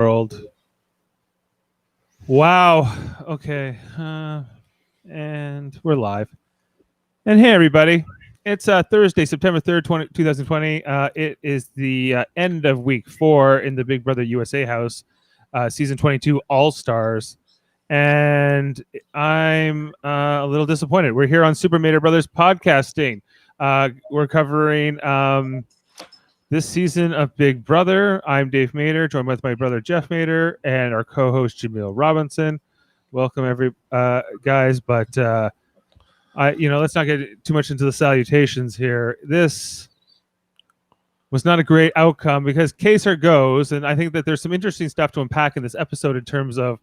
world. Wow. Okay. And we're live. And hey, everybody. It's Thursday, September 3rd, 2020. It is the end of week 4 in the Big Brother USA house, season 22 All Stars. And I'm a little disappointed. We're here on Super Mader Brothers podcasting. We're covering this season of Big Brother. I'm Dave Mader, joined with my brother Jeff Mader and our co-host Jaemeel Robinson. Welcome, every guys. But let's not get too much into the salutations here. This was not a great outcome because Kaysar goes, and I think that there's some interesting stuff to unpack in this episode in terms of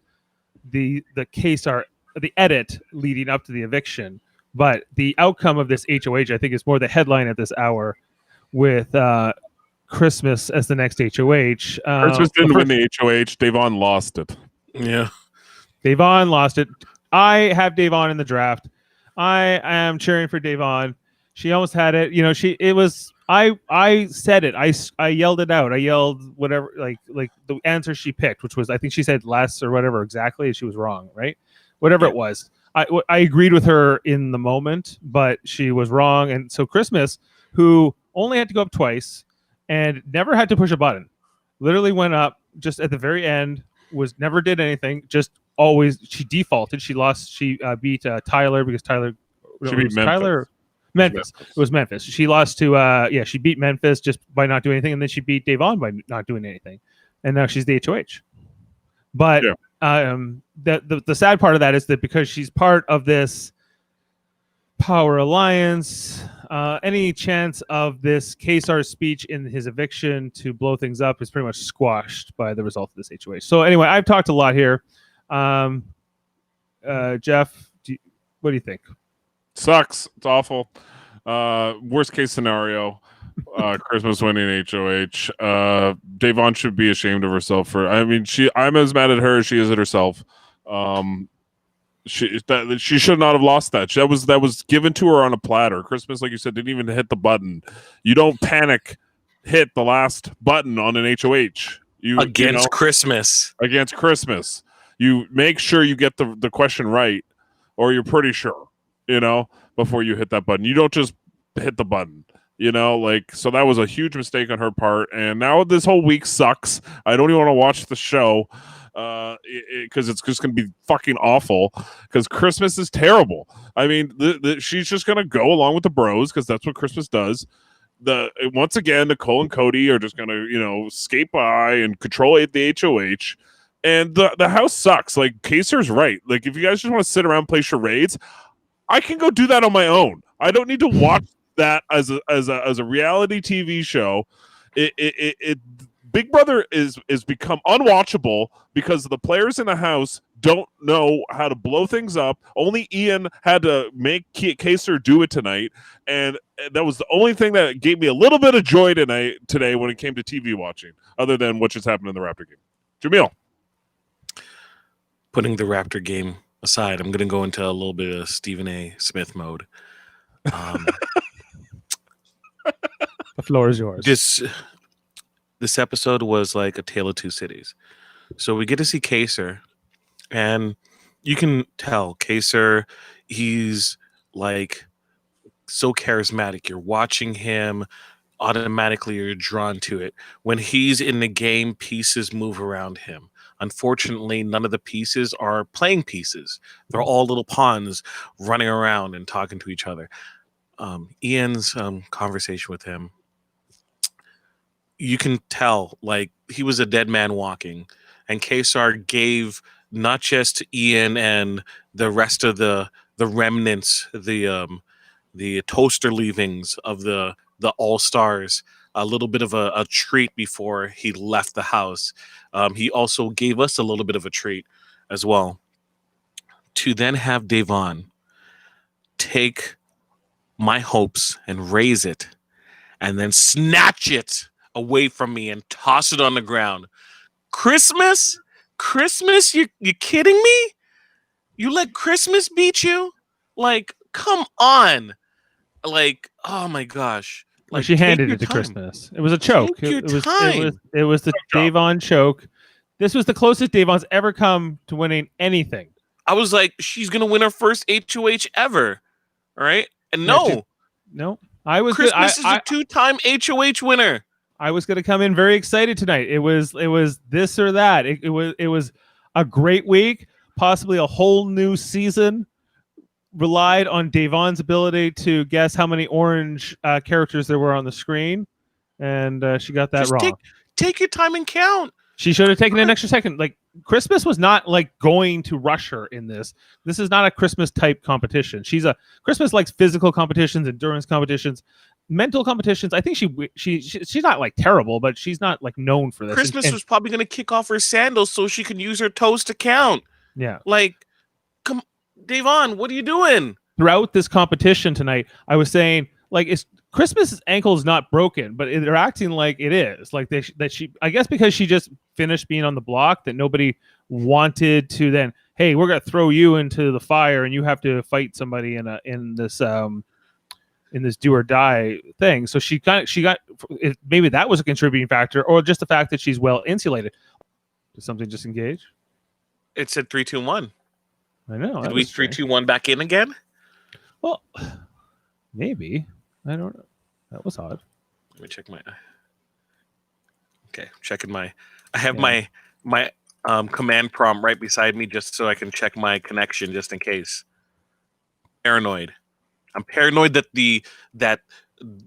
the Kaysar, the edit leading up to the eviction. But the outcome of this HOH, I think, is more the headline at this hour, with Christmas as the next HOH. Christmas didn't win the HOH. Davon lost it. Yeah. Davon lost it. I have Davon in the draft. I am cheering for Davon. She almost had it. You know, I said it. I yelled it out. I yelled whatever, like the answer she picked, which was, I think she said less or whatever exactly, and she was wrong, right? Whatever it was. I agreed with her in the moment, but she was wrong. And so Christmas, who only had to go up twice and never had to push a button, literally went up just at the very end, never did anything, just always, she defaulted. She lost. She beat Tyler because Tyler. She beat Memphis. It was Memphis. She lost to she beat Memphis just by not doing anything, and then she beat Davon by not doing anything, and now she's the HOH. But the sad part of that is that because she's part of this power alliance, any chance of this Kaysar's speech in his eviction to blow things up is pretty much squashed by the result of this HOH. So anyway, I've talked a lot here. Jeff, what do you think? Sucks. It's awful. Worst case scenario, Christmas winning HOH. Davon should be ashamed of herself I'm as mad at her as she is at herself. She should not have lost that. That was given to her on a platter. Christmas, like you said, didn't even hit the button. You don't panic hit the last button on an HOH. Christmas. Against Christmas. You make sure you get the question right, or you're pretty sure, before you hit that button. You don't just hit the button, so that was a huge mistake on her part. And now this whole week sucks. I don't even want to watch the show because it's just going to be fucking awful because Christmas is terrible. I mean, she's just going to go along with the bros because that's what Christmas does. Once again, Nicole and Cody are just going to, skate by and control the HOH. And the house sucks. Like, Kaysar's right. Like, if you guys just want to sit around and play charades, I can go do that on my own. I don't need to watch that as a reality TV show. Big Brother is become unwatchable because the players in the house don't know how to blow things up. Only Ian had to make Kaysar do it tonight, and that was the only thing that gave me a little bit of joy today when it came to TV watching, other than what just happened in the Raptor game. Jaemeel. Putting the Raptor game aside, I'm going to go into a little bit of Stephen A. Smith mode. The floor is yours. This episode was like a tale of two cities. So we get to see Kaysar, and you can tell Kaysar, he's like so charismatic. You're watching him, automatically you're drawn to it. When he's in the game, pieces move around him. Unfortunately, none of the pieces are playing pieces. They're all little pawns running around and talking to each other. Ian's conversation with him, you can tell, like, he was a dead man walking. And Kaysar gave not just Ian and the rest of the remnants, the toaster leavings of the All-Stars, a little bit of a treat before he left the house. He also gave us a little bit of a treat as well. To then have Davon take my hopes and raise it and then snatch it away from me and toss it on the ground. Christmas? You kidding me? You let Christmas beat you? Like, come on. Like, oh my gosh. Like, she handed it to Christmas. It was a choke. It was the Davon choke. This was the closest Devon's ever come to winning anything. I was like, she's gonna win her first HOH ever, all right? And Yeah, no, No, I was Christmas good. is a 2-time HOH winner. I was going to come in very excited tonight. It was this or that. It was a great week, possibly a whole new season. Relied on Devon's ability to guess how many orange characters there were on the screen, and she got that Just wrong. take your time and count. She should have taken an extra second. Like Christmas was not like going to rush her in this. This is not a Christmas type competition. Christmas likes physical competitions, endurance competitions, mental competitions. I think she's not like terrible, but she's not like known for this. Christmas was probably going to kick off her sandals so she can use her toes to count. Yeah. Like, come, Devon, what are you doing? Throughout this competition tonight, I was saying like Christmas's ankle is not broken, but they're acting like it is. Like I guess because she just finished being on the block, that nobody wanted to then, hey, we're gonna throw you into the fire and you have to fight somebody in this do or die thing. So she got maybe that was a contributing factor, or just the fact that she's well insulated. Did something just engage? It said 3, 2, 1. I know. Did we 3, 2, 1 back in again? Well, maybe. I don't know. That was odd. Let me check my. Okay, checking my. I have my command prompt right beside me just so I can check my connection just in case. Paranoid. I'm paranoid that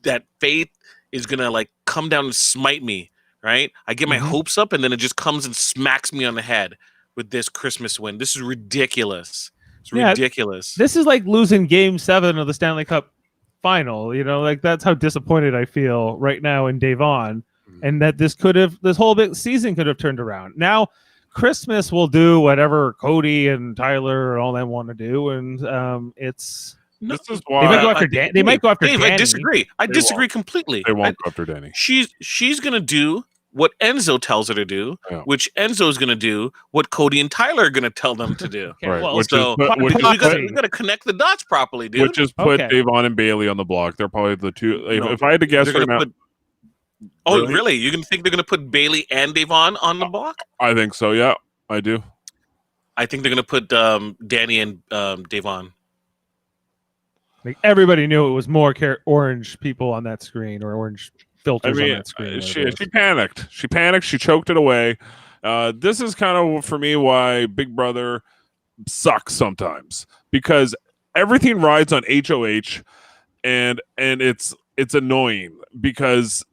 that fate is gonna like come down and smite me. Right? I get my hopes up and then it just comes and smacks me on the head with this Christmas win. This is ridiculous. It's ridiculous. This is like losing Game 7 of the Stanley Cup final. You know, like that's how disappointed I feel right now in Devon, and that this whole big season could have turned around. Now Christmas will do whatever Cody and Tyler and all them want to do, and it's. This is They why might go after Dan. They might go after Dave, Danny. I disagree. I disagree completely. they won't go after Danny. She's gonna do what Enzo tells her to do, Yeah. which Enzo's gonna do what Cody and Tyler are gonna tell them to do. Okay, Right, well, which so- is We Proxy. gotta connect the dots properly, dude. which is put Okay. Devon and Bailey on the block. They're probably the two. No, if I had to guess They're right gonna now, put- oh, Really? really? You can think they're gonna put Bailey and Devon on the block? I think so. Yeah, I do. I think they're gonna put Danny and Devon. Like everybody knew it was more orange people on that screen, or orange filters I mean, on that screen. she panicked. She panicked. She choked it away. This is kind of for me why Big Brother sucks sometimes, because everything rides on HOH, and it's annoying because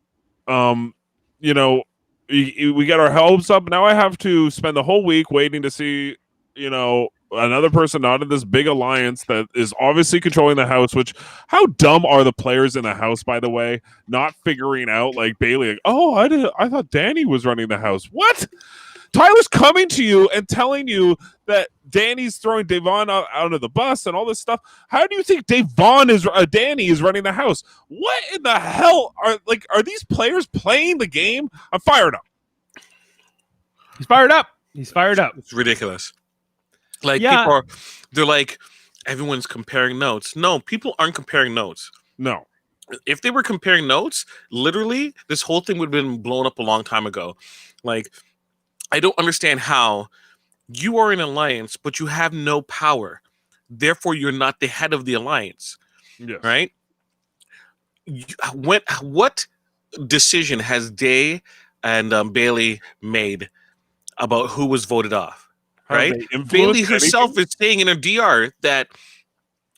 you know, we get our hopes up. Now I have to spend the whole week waiting to see, you know, another person not in this big alliance that is obviously controlling the house. Which, how dumb are the players in the house, by the way, not figuring out, like Bailey, like, oh, I thought Danny was running the house. What? Tyler's coming to you and telling you that Danny's throwing Devon out of the bus and all this stuff. How do you think Danny is running the house? What in the hell are these players playing the game? I'm fired up. He's fired up. He's fired up. It's ridiculous. Like Yeah. they're like, everyone's comparing notes. No, people aren't comparing notes. No. If they were comparing notes, literally, this whole thing would have been blown up a long time ago. Like, I don't understand how you are in an alliance, but you have no power. Therefore, you're not the head of the alliance, Yes. right? What decision has Day and Bailey made about who was voted off? How Right? they influence Bailey herself anything? is saying in her DR that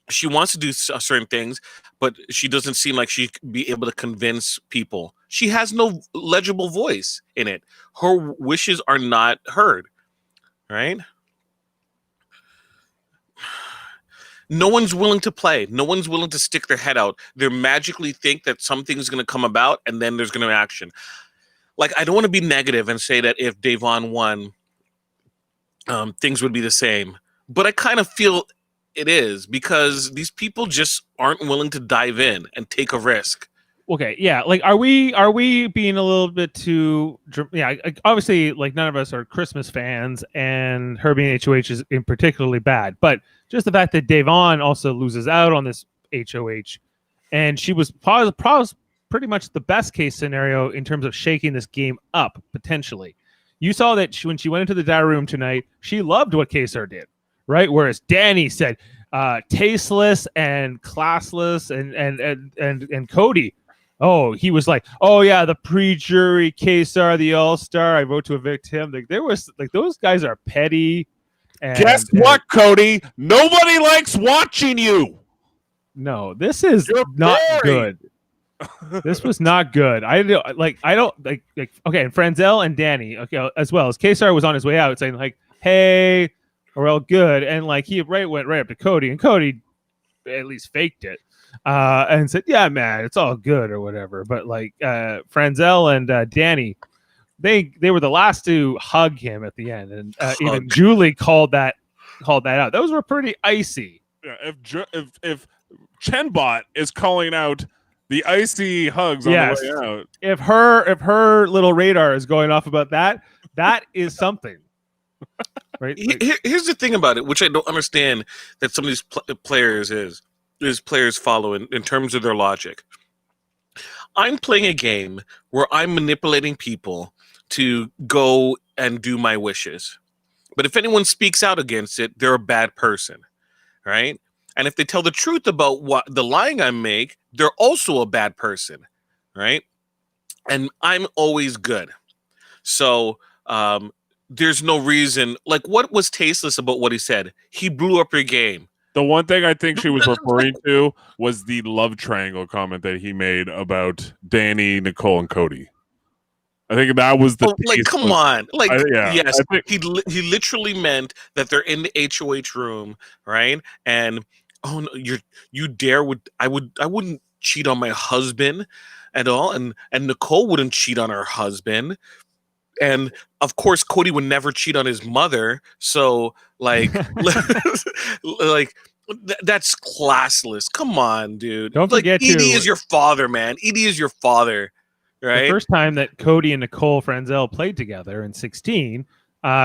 she wants to do certain things, but she doesn't seem like she'd be able to convince people. She has no legible voice in it. Her wishes are not heard, right? No one's willing to play. No one's willing to stick their head out. They magically think that something's going to come about and then there's going to be action. Like, I don't want to be negative and say that if Devon won, things would be the same. But I kind of feel it is, because these people just aren't willing to dive in and take a risk. Okay, yeah. Like, are we being a little bit too? Yeah, obviously, like none of us are Christmas fans, and her being HOH is in particularly bad. But just the fact that Devon also loses out on this HOH, and she was pretty much the best case scenario in terms of shaking this game up potentially. You saw that when she went into the diary room tonight, she loved what Kesar did, right? Whereas Danny said, tasteless and classless, and Cody, oh, he was like, oh yeah, the pre-jury Kesar, the all-star. I vote to evict him. Like there was like those guys are petty. Guess what, Cody? Nobody likes watching you. No, this is You're not boring. good. This was not good. I don't like. Okay, and Franzel and Danny, okay, as well as Kesar was on his way out saying like, "Hey, we're all good," and like he went right up to Cody, and Cody at least faked it, and said, "Yeah, man, it's all good or whatever." But like Franzel and Danny, they were the last to hug him at the end, and even Julie called that out. Those were pretty icy. Yeah, if Chenbot is calling out the icy hugs on Yes. the way out, If her little radar is going off about that, that is something, right? Like, Here's the thing about it, which I don't understand that some of these players follow in terms of their logic. I'm playing a game where I'm manipulating people to go and do my wishes. But if anyone speaks out against it, they're a bad person, right? And if they tell the truth about what the lying I make, they're also a bad person, right? And I'm always good. So there's no reason. Like, what was tasteless about what he said? He blew up your game. the one thing I think she was referring to was the love triangle comment that he made about Danny, Nicole, and Cody. I think that was the like, come on, like, yeah, yes, I think, he literally meant that they're in the HOH room, right? And oh no, I wouldn't cheat on my husband at all, and Nicole wouldn't cheat on her husband, and of course Cody would never cheat on his mother. So like, like. That's classless. Come on, dude. Don't like, forget Edie is your father, man. Edie is your father. Right? The first time that Cody and Nicole Franzel played together in 16,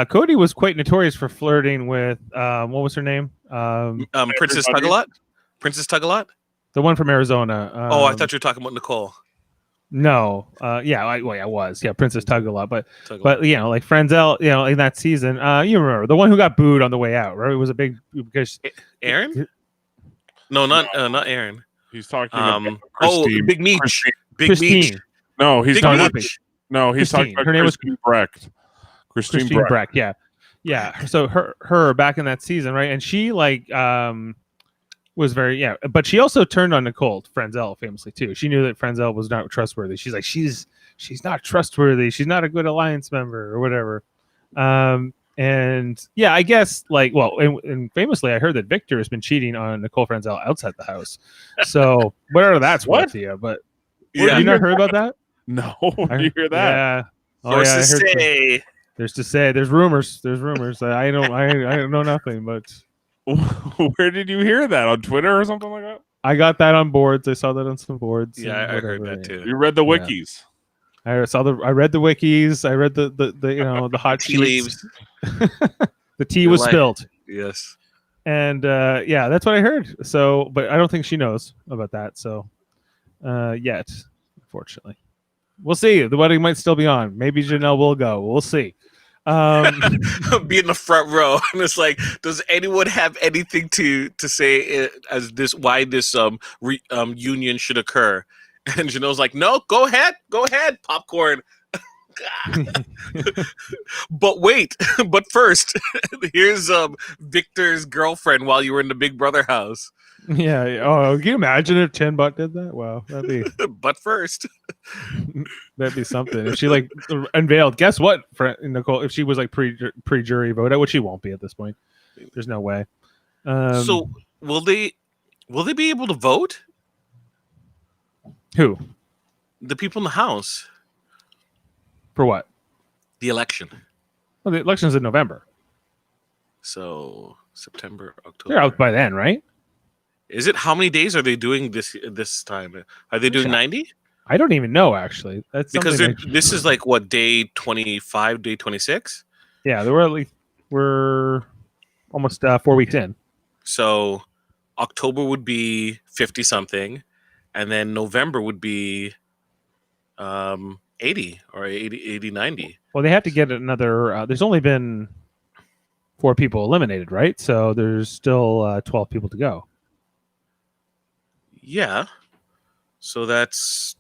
Cody was quite notorious for flirting with what was her name? Princess Tug-a-Lot? Princess Tug-a-Lot? The one from Arizona. I thought you were talking about Nicole. No, I was, Princess Tug-a-Lot, but like Franzel, in that season, you remember the one who got booed on the way out, right? It was a big because Aaron. No, not Aaron. He's talking about Christine. Big Meech. Big Christine. Meech. No, he's Big talking about Meech. no, he's talking about her name was Christine Brecht. Christine Brecht. Yeah. So her back in that season, right? And she like was very but she also turned on Nicole Franzel famously too. She knew that Franzel was not trustworthy. She's like she's not trustworthy. She's not a good alliance member or whatever. And I guess like and famously I heard that Victor has been cheating on Nicole Franzel outside the house. So whatever that's worth to you, but you not heard about that? No, you hear that? Yeah. Sources say. There's to say. There's rumors. I don't know nothing, but where did you hear that? On Twitter or something like that? I got that on boards. I saw that on some boards. Yeah, I heard that too. You read the wikis. I read the wikis. I read the the hot tea leaves. The tea was spilled. Yes. And that's what I heard. So, but I don't think she knows about that. So, yet, unfortunately. We'll see. The wedding might still be on. Maybe Janelle will go. We'll see. Be in the front row, and it's like, does anyone have anything to say as this why this union should occur? And Janelle's like, no, go ahead, popcorn. But wait, but first, here's Victor's girlfriend while you were in the Big Brother house. Yeah. Oh, can you imagine if Chenbot did that? Wow, that'd be. But first, that'd be something. If she like unveiled, guess what, Nicole? If she was like pre-jury vote, which she won't be at this point. There's no way. So will they be able to vote? Who? The people in the house. For what? The election. Well, the election's in November. So September, October. They're out by then, right? Is it? How many days are they doing this time? Are they doing 90? I don't even know, actually. That's because this is like what, day 25, day 26? Yeah, we're almost 4 weeks in. So October would be 50 something, and then November would be 80 or 80, 90. Well, they have to get another. There's only been 4 people eliminated, right? So there's still 12 people to go. Yeah. So that's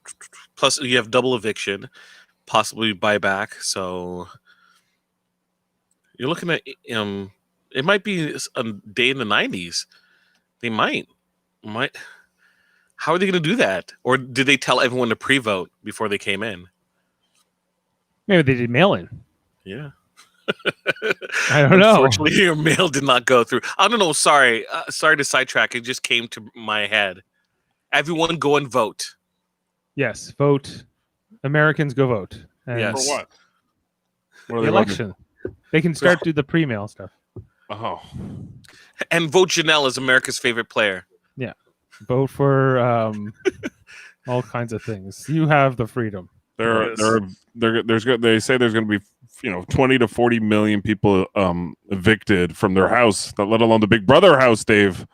plus you have double eviction, possibly buyback. So you're looking at it might be a day in the 90s. They might. How are they going to do that? Or did they tell everyone to pre-vote before they came in? Maybe they did mail in. Yeah. I don't know. Unfortunately, your mail did not go through. I don't know. Sorry. Sorry to sidetrack. It just came to my head. Everyone go and vote. Yes, vote. Americans go vote. And Yes. For what? What are the they voting? election. They can start do the pre-mail stuff. Oh, And vote Janelle as America's favorite player. Vote for all kinds of things. You have the freedom. they say there's going to be 20 to 40 million people evicted from their house, let alone the Big Brother house, Dave,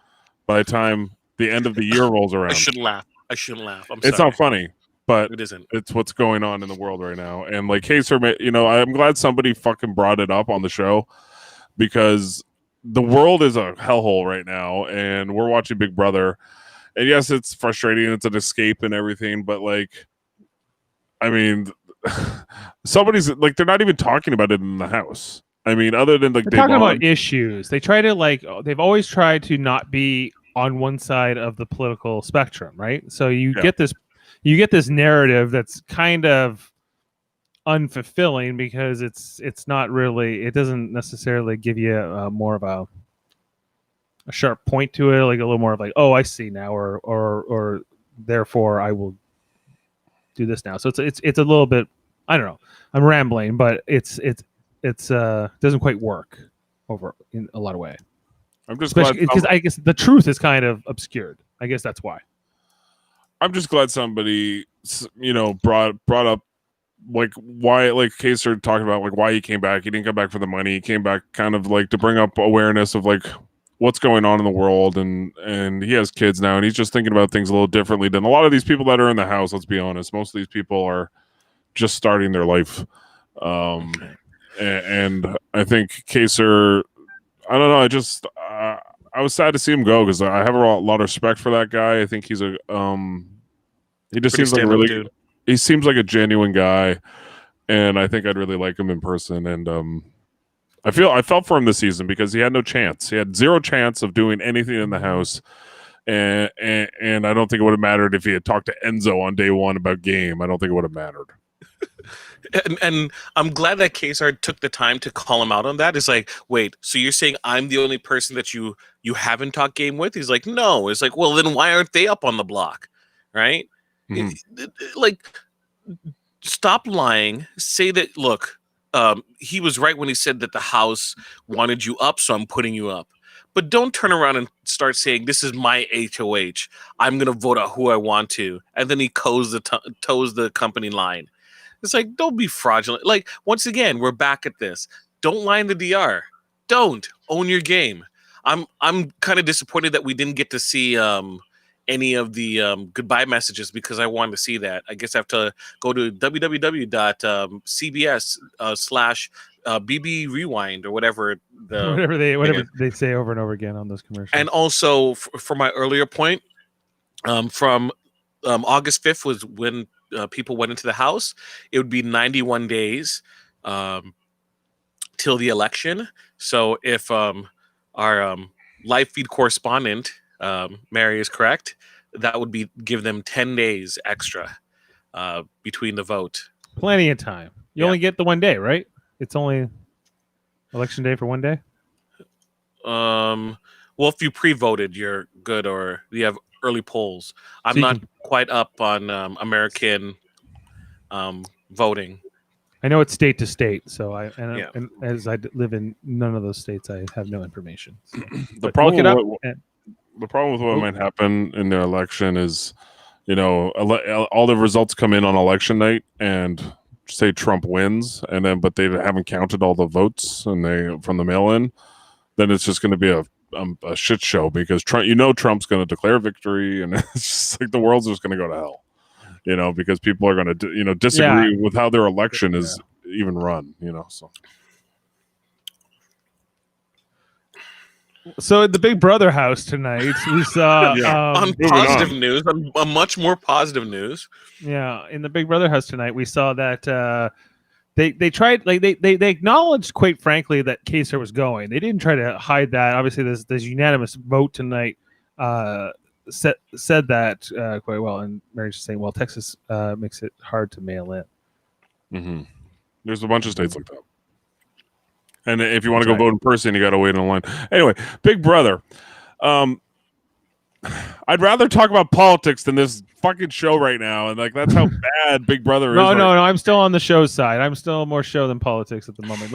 by the time the end of the year rolls around. I shouldn't laugh. I'm It's sorry. not funny, but It isn't. it's what's going on in the world right now. And like Kaser, I'm glad somebody fucking brought it up on the show, because the world is a hellhole right now, and we're watching Big Brother. And yes, it's frustrating, it's an escape and everything, but like, I mean, somebody's like, they're not even talking about it in the house. I mean, other than like They're talking about issues. They try to they've always tried to not be on one side of the political spectrum, right? So you get this narrative that's kind of unfulfilling, because it's not really, it doesn't necessarily give you more of a sharp point to it, like a little more of like, oh, I see now, or therefore I will do this now. So it's a little bit, I don't know, I'm rambling, but it's doesn't quite work over in a lot of way. I'm just glad because I guess the truth is kind of obscured. I guess that's why. I'm just glad somebody brought up like why, like Kaser talking about like why he came back. He didn't come back for the money. He came back kind of like to bring up awareness of like what's going on in the world, and he has kids now, and he's just thinking about things a little differently than a lot of these people that are in the house. Let's be honest, most of these people are just starting their life, and I think Kaser, I don't know, I was sad to see him go, because I have a lot of respect for that guy. I think he's he just seems like a really dude. He seems like a genuine guy, and I think I'd really like him in person. And I felt for him this season, because he had no chance. He had zero chance of doing anything in the house, and I don't think it would have mattered if he had talked to Enzo on day one about game. I don't think it would have mattered. And I'm glad that Kesar took the time to call him out on that. It's like, wait, so you're saying I'm the only person that you haven't talked game with? He's like, no. It's like, well, then why aren't they up on the block, right? Mm-hmm. Like, stop lying. Say that, look, he was right when he said that the house wanted you up, so I'm putting you up. But don't turn around and start saying, this is my HOH. I'm going to vote out who I want to. And then he toes the company line. It's like, don't be fraudulent. Like, once again, we're back at this. Don't lie in the DR. Don't. Own your game. I'm kind of disappointed that we didn't get to see any of the goodbye messages, because I wanted to see that. I guess I have to go to www.cbs/BB Rewind or whatever whatever they say over and over again on those commercials. And also, for my earlier point, from August 5th was when people went into the house. It would be 91 days till the election. So if our live feed correspondent, Mary, is correct, that would give them 10 days extra between the vote. Plenty of time. You only get the 1 day, right? It's only election day for 1 day? Well, if you pre-voted, you're good, or you have early polls. I'm not quite up on American voting. I know it's state to state, so and as I live in none of those states, I have no information. So. The problem with what might happen in the election is, all the results come in on election night, and say Trump wins, but they haven't counted all the votes and from the mail-in, then it's just going to be a shit show, because Trump's going to declare victory, and it's just like the world's just going to go to hell. because people are going to, disagree with how their election is even run, so. So at the Big Brother house tonight, we saw on positive news, on much more positive news. Yeah, in the Big Brother house tonight, we saw that they tried, like they acknowledged, quite frankly, that Kaser was going. They didn't try to hide that. Obviously, this unanimous vote tonight said that quite well. And Mary's just saying, well, Texas makes it hard to mail in. Mm-hmm. There's a bunch of states like that. And if you want to go vote in person, you got to wait in line. Anyway, Big Brother. I'd rather talk about politics than this fucking show right now, and that's how bad Big Brother is. No, I'm still on the show side. I'm still more show than politics at the moment.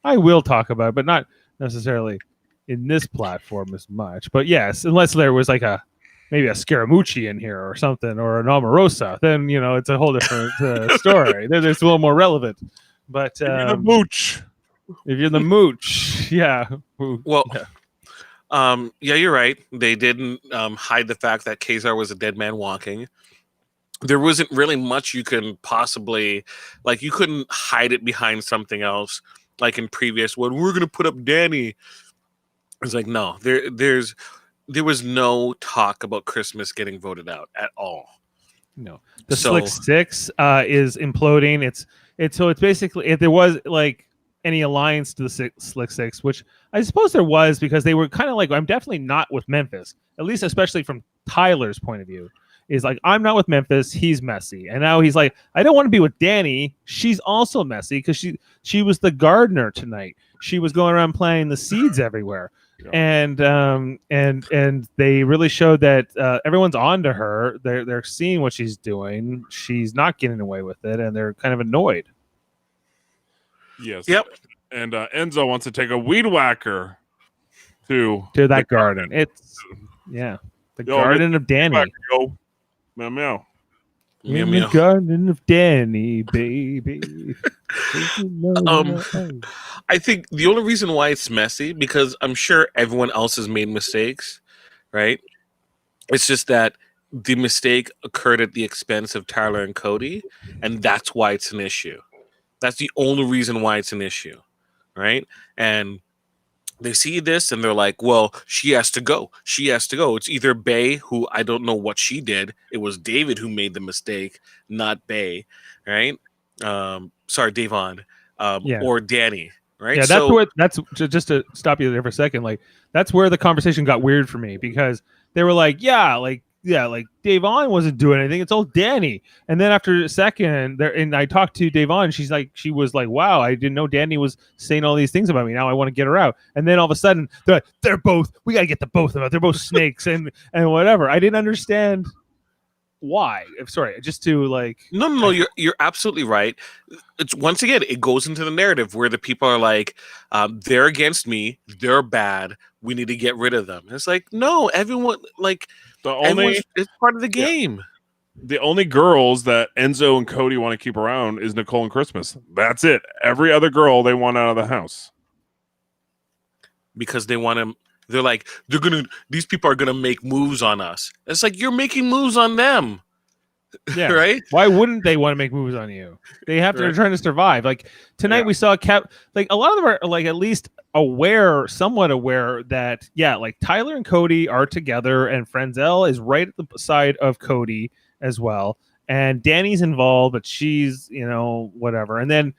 I will talk about it, but not necessarily in this platform as much. But yes, unless there was maybe a Scaramucci in here or something, or an Omarosa, then it's a whole different story. There's a little more relevant. But the mooch. If you're the mooch, yeah. Well, yeah, you're right. They didn't hide the fact that Kazar was a dead man walking. There wasn't really much you can possibly, you couldn't hide it behind something else, like in previous one. We're gonna put up Danny. It's no, there was no talk about Christmas getting voted out at all. No, the Slick Six is imploding. It's basically, if there was any alliance to the Slick Six, which I suppose there was, because they were kind of I'm definitely not with Memphis, at least especially from Tyler's point of view, is I'm not with Memphis, he's messy. And now he's I don't want to be with Danny, she's also messy, because she was the gardener tonight. She was going around planting the seeds everywhere. Yeah. And they really showed that everyone's on to her. They're seeing what she's doing. She's not getting away with it, and they're kind of annoyed. Yes. Yep. And Enzo wants to take a weed whacker to that garden. It's the garden of Danny. Yo. Meow meow. Meow, in meow. The garden of Danny, baby. I think the only reason why it's messy, because I'm sure everyone else has made mistakes, right? It's just that the mistake occurred at the expense of Tyler and Cody, and that's why it's an issue. That's the only reason why it's an issue, right? And they see this and they're like, well, she has to go. She has to go. It's either Bae, who I don't know what she did. It was David who made the mistake, not Bae, right? Sorry, Davon. Or Danny, right? Yeah, that's just to stop you there for a second. That's where the conversation got weird for me, because they were Davon wasn't doing anything. It's all Danny. And then after a second, and I talked to Davon, she was like, wow, I didn't know Danny was saying all these things about me. Now I want to get her out. And then all of a sudden, they're both, we got to get the both of them out. They're both snakes and whatever. I didn't understand why. Sorry, just to No, you're absolutely right. It's, once again, it goes into the narrative where the people are they're against me, they're bad, we need to get rid of them. And it's no, everyone it's part of the game. The only girls that Enzo and Cody want to keep around is Nicole and Christmas. That's it. Every other girl they want out of the house, because they want to. They're these people are gonna make moves on us. It's you're making moves on them. Yeah. Right? Why wouldn't they want to make moves on you? They have to. They're trying to survive. Tonight we saw a lot of them are at least somewhat aware that Tyler and Cody are together, and Frenzel is right at the side of Cody as well, and Danny's involved, but she's whatever. And then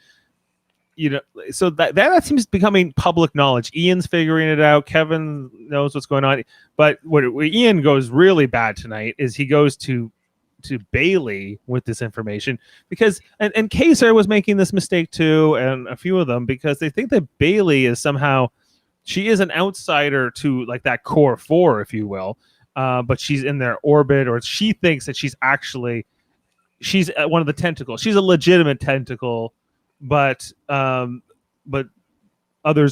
so that seems becoming public knowledge. Ian's figuring it out. Kevin knows what's going on. But where Ian goes really bad tonight is he goes to Bailey with this information, because and Kaser was making this mistake too, and a few of them, because they think that Bailey is somehow, she is an outsider to that core four, if you will, but she's in their orbit, or she thinks that she's one of the tentacles. She's a legitimate tentacle, but others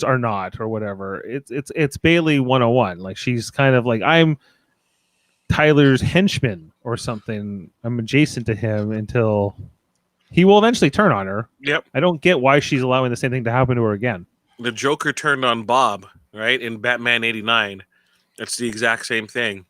are not, or whatever. It's Bailey 101. She's kind of I'm Tyler's henchman or something. I'm adjacent to him until he will eventually turn on her. Yep. I don't get why she's allowing the same thing to happen to her again. The Joker turned on Bob, right? In Batman 89. It's the exact same thing.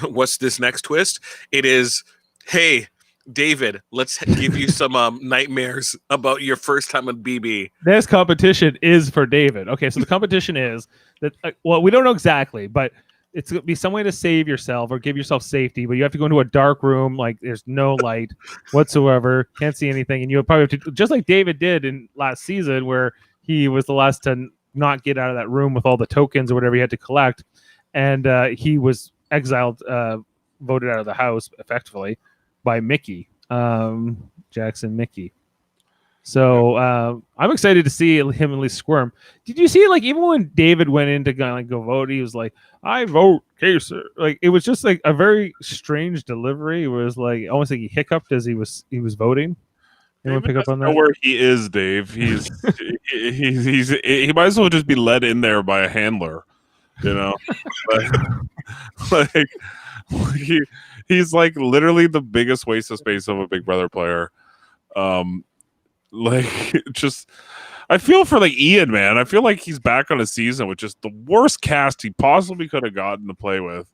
What's this next twist? It is, hey, David, let's give you some nightmares about your first time at BB. This competition is for David. Okay, so the competition is that, well, we don't know exactly, but it's going to be some way to save yourself or give yourself safety, but you have to go into a dark room, like there's no light whatsoever, can't see anything, and you'll probably have to, just like David did in last season, where he was the last to not get out of that room with all the tokens or whatever he had to collect, and he was exiled, voted out of the house effectively by Mickey, Jackson Mickey. So I'm excited to see him at least squirm. Did you see, like, even when David went in to go vote, he was like, "I vote Kaser." Like, it was just like a very strange delivery. It was like almost like he hiccuped as he was voting. Anyone pick up on Know that? where he is, Dave. He's he might as well just be led in there by a handler, you know. like he's like literally the biggest waste of space of a Big Brother player. Like, just I feel for like Ian, man. I feel like he's back on a season with just the worst cast he possibly could have gotten to play with,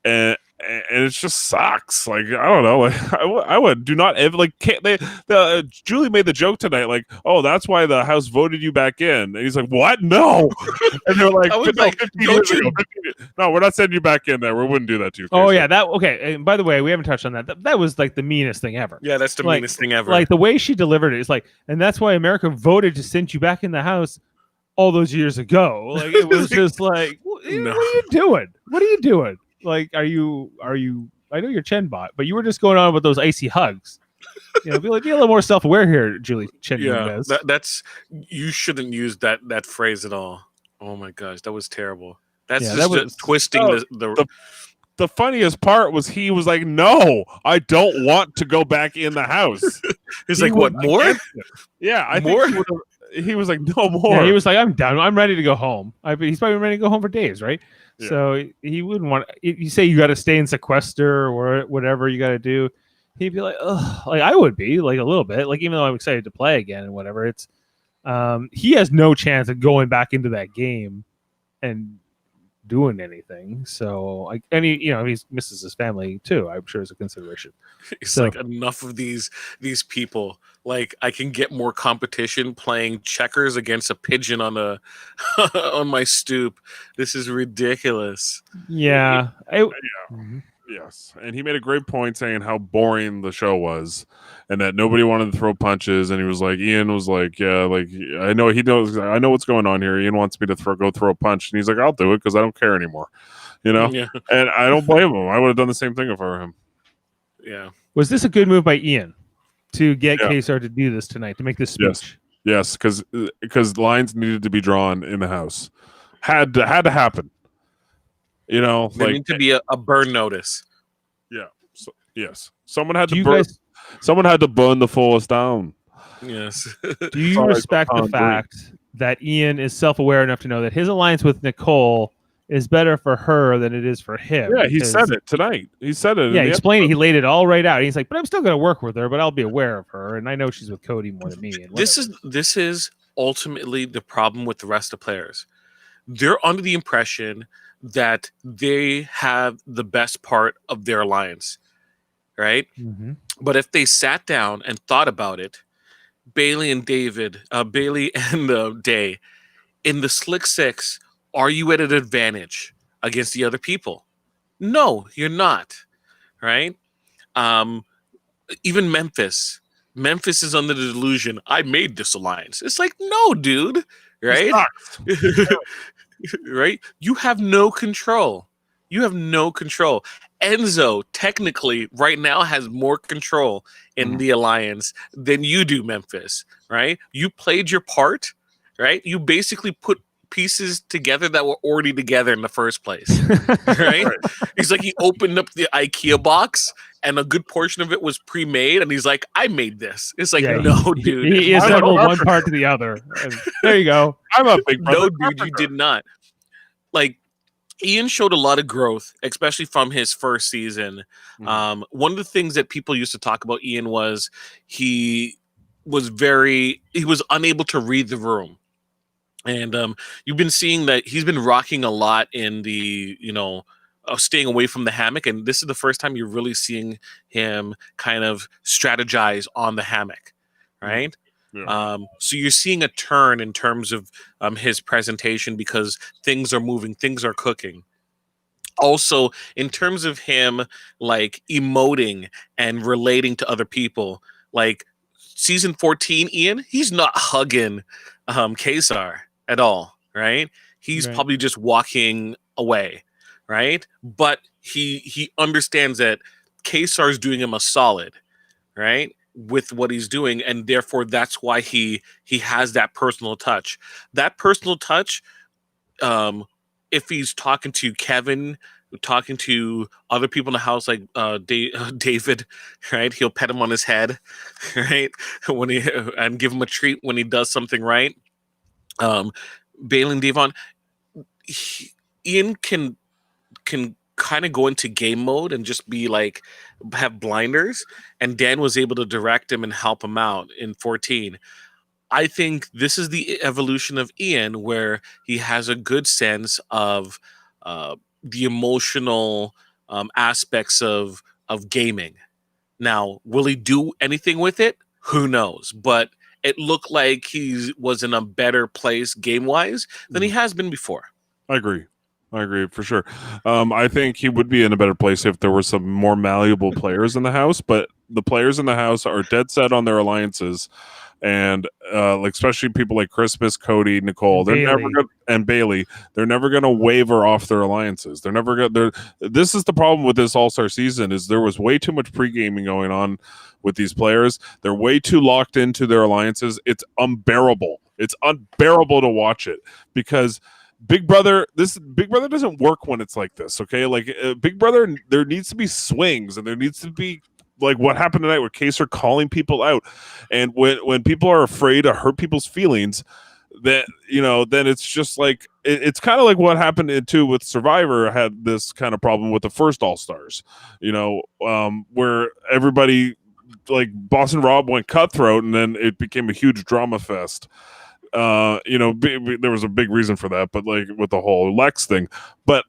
and it just sucks. Like, I don't know. Like, I would do not ever like. Julie made the joke tonight, like, "Oh, that's why the house voted you back in." And he's like, "What? No." And they're like, I was "No, like, 15 don't years you- ago, 15 no, we're not sending you back in there. We wouldn't do that to you." Oh Kaser." yeah, that okay. And by the way, we haven't touched on that. That was like the meanest thing ever. Yeah, that's the Like- meanest thing ever. Like the way she delivered it is like, and that's why America voted to send you back in the house all those years ago. Like, it was just like, what are you doing? What are you doing? Like, are you? I know you're Chenbot, but you were just going on with those icy hugs. You know, be a little more self-aware here, Julie Chen. yeah, that's you shouldn't use that phrase at all. Oh my gosh, that was terrible. That's Yeah, just that was- twisting Oh, the funniest part was he was like, "No, I don't want to go back in the house." He's He like, was what more? against it. Yeah, I More? think he was like, "No more." Yeah, he was like, I'm done. I'm ready to go home. He's probably ready to go home for days, right? Yeah. So he wouldn't want. You say you got to stay in sequester or whatever you got to do. He'd be like, ugh. Like, I would be like a little bit. Like, even though I'm excited to play again and whatever, it's he has no chance of going back into that game and doing anything. So he misses his family too. I'm sure is a consideration. It's So- like, enough of these people. Like, I can get more competition playing checkers against a pigeon on a on my stoop. This is ridiculous. Yeah. Yes, and he made a great point saying how boring the show was, and that nobody wanted to throw punches. And he was like, Ian was like, "Yeah, like I know he knows. I know what's going on here. Ian wants me to go throw a punch," and he's like, "I'll do it because I don't care anymore," you know. Yeah, And I don't blame him. I would have done the same thing if I were him. yeah. Was this a good move by Ian to get Yeah. KSR to do this tonight, to make this speech? Yes, because lines needed to be drawn in the house. Had to happen. You know, There like need to be a burn notice. yes, someone had Do to you burn. guys Someone had to burn the forest down. Yes. do you Sorry, respect the Tom, fact that Ian is self-aware enough to know that his alliance with Nicole is better for her than it is for him? Yeah, he because- said it tonight. He said it. in Yeah, the he explained it. He laid it all right out. He's like, but I'm still going to work with her, but I'll be aware of her, and I know she's with Cody more than me. And this whatever. is ultimately the problem with the rest of the players. They're under the impression that they have the best part of their alliance, right? Mhm. But if they sat down and thought about it, Bailey and Day, in the Slick Six, are you at an advantage against the other people? No, you're not, right? Even Memphis is under the delusion, I made this alliance. It's like, no, dude, right? Right? You have no control. Enzo technically right now has more control in the alliance than you do, Memphis, right? You played your part, right? You basically put pieces together that were already together in the first place, right? He's like, he opened up the IKEA box and a good portion of it was pre-made, and he's like, I made this. It's like, Yeah, no, dude. He assembled one part to the other. And there you go. I'm a big brother. No, dude, you did not. Like, Ian showed a lot of growth, especially from his first season. Mhm. One of the things that people used to talk about Ian was he was unable to read the room. And you've been seeing that he's been rocking a lot in the, staying away from the hammock, and this is the first time you're really seeing him kind of strategize on the hammock, right? Yeah. So you're seeing a turn in terms of his presentation because things are moving, things are cooking. Also, in terms of him like emoting and relating to other people, like season 14, Ian, he's not hugging Kesar at all, right? He's Right. probably just walking away, right? But he understands that Kesar's doing him a solid, right? With what he's doing, and therefore that's why he has that personal touch. That personal touch, um, if he's talking to Kevin, talking to other people in the house like David, right? He'll pet him on his head, right? When he and give him a treat when he does something right. Um, Bailey and Devon, Ian can kind of go into game mode and just be like have blinders, and Dan was able to direct him and help him out in 14. I think this is the evolution of Ian, where he has a good sense of the emotional aspects of gaming. Now, will he do anything with it? Who knows? But it looked like he was in a better place game wise than he has been before. I agree for sure. I think he would be in a better place if there were some more malleable players in the house, but the players in the house are dead set on their alliances, and like especially people like Christmas, Cody, Nicole, And they're Bailey. never gonna, and Bailey, they're never going to waver off their alliances. They're never going to. This is the problem with this All-Star season: is there was way too much pre-gaming going on with these players. They're way too locked into their alliances. It's unbearable. It's unbearable to watch it because Big Brother doesn't work when it's like this. Okay, like Big Brother, there needs to be swings, and there needs to be like what happened tonight, where Kaser calling people out, and when people are afraid to hurt people's feelings, that then it's just like it's kind of like what happened too with Survivor. Had this kind of problem with the first All Stars, where everybody like Boston Rob went cutthroat, and then it became a huge drama fest. There was a big reason for that, but like with the whole Lex thing. But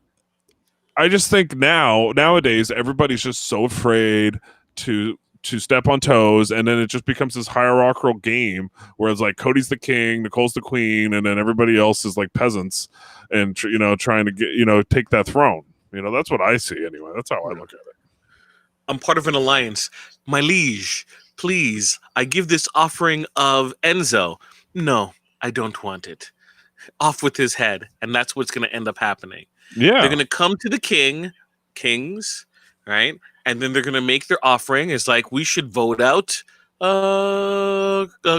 I just think nowadays everybody's just so afraid to step on toes, and then it just becomes this hierarchical game where it's like Cody's the king, Nicole's the queen, and then everybody else is like peasants and trying to get take that throne. That's what I see anyway. That's how I look at it. I'm part of an alliance. My liege, please, I give this offering of Enzo. No, I don't want it. Off with his head. And that's what's going to end up happening. Yeah. They're going to come to the kings, right? And then they're going to make their offering. It's like, we should vote out